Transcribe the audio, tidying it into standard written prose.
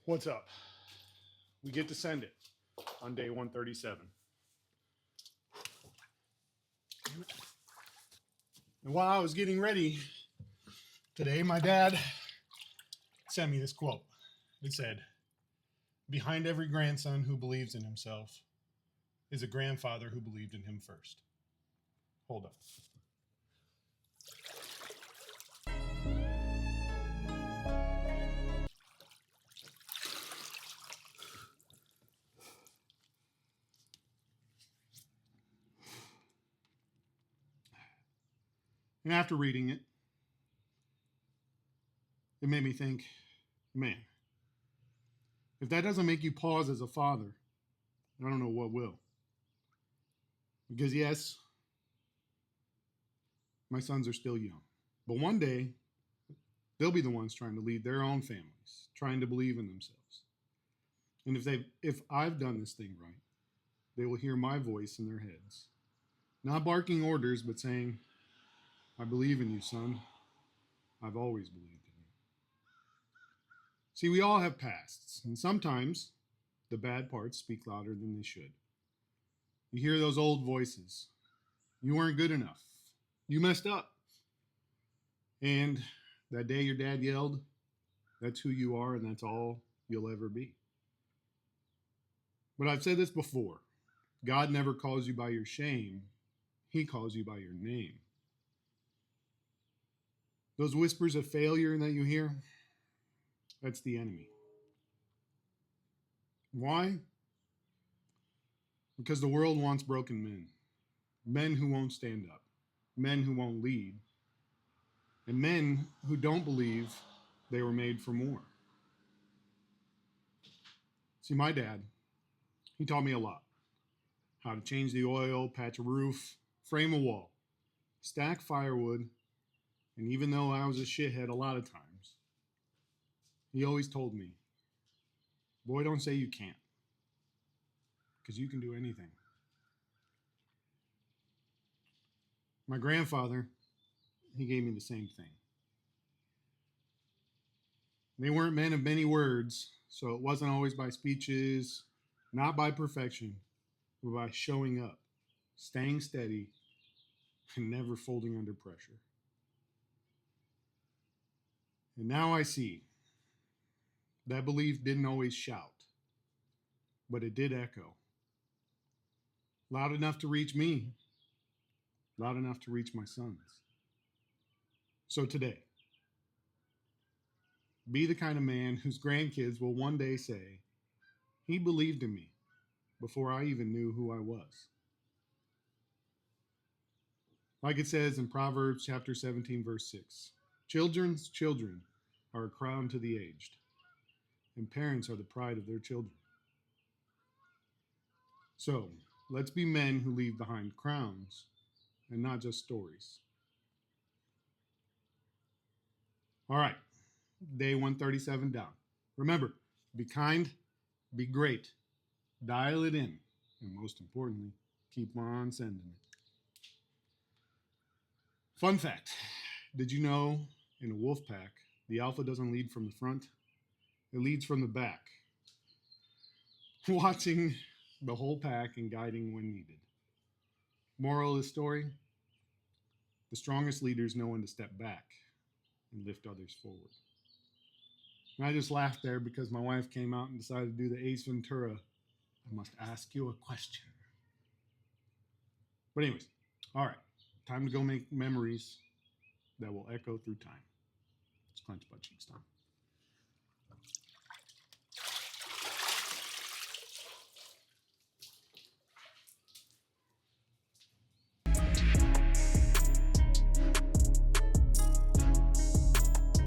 What's up? We get to send it on day 137. And while I was getting ready today, my dad sent me this quote. It said, "Behind every grandson who believes in himself is a grandfather who believed in him first." Hold up. And after reading it, it made me think, man, if that doesn't make you pause as a father, I don't know what will. Because yes, my sons are still young. But one day, they'll be the ones trying to lead their own families, trying to believe in themselves. And if I've done this thing right, they will hear my voice in their heads. Not barking orders, but saying, "I believe in you, son. I've always believed in you." See, we all have pasts, and sometimes the bad parts speak louder than they should. You hear those old voices. You weren't good enough. You messed up. And that day your dad yelled, that's who you are and that's all you'll ever be. But I've said this before. God never calls you by your shame. He calls you by your name. Those whispers of failure that you hear, that's the enemy. Why? Because the world wants broken men. Men who won't stand up. Men who won't lead. And men who don't believe they were made for more. See, my dad, he taught me a lot. How to change the oil, patch a roof, frame a wall, stack firewood, and even though I was a shithead a lot of times, he always told me, boy, don't say you can't, because you can do anything. My grandfather, he gave me the same thing. They weren't men of many words, so it wasn't always by speeches, not by perfection, but by showing up, staying steady, and never folding under pressure. And now I see that belief didn't always shout, but it did echo. Loud enough to reach me, loud enough to reach my sons. So today, be the kind of man whose grandkids will one day say, he believed in me before I even knew who I was. Like it says in Proverbs chapter 17, verse 6, children's children are a crown to the aged, and parents are the pride of their children. So let's be men who leave behind crowns and not just stories. All right, day 137 down. Remember, be kind, be great, dial it in, and most importantly, keep on sending it. Fun fact, did you know in a wolf pack, the alpha doesn't lead from the front, it leads from the back, watching the whole pack and guiding when needed. Moral of the story, the strongest leaders know when to step back and lift others forward. And I just laughed there because my wife came out and decided to do the Ace Ventura, I must ask you a question. But anyways, all right, time to go make memories that will echo through time. It's Clench Butt Cheeks time.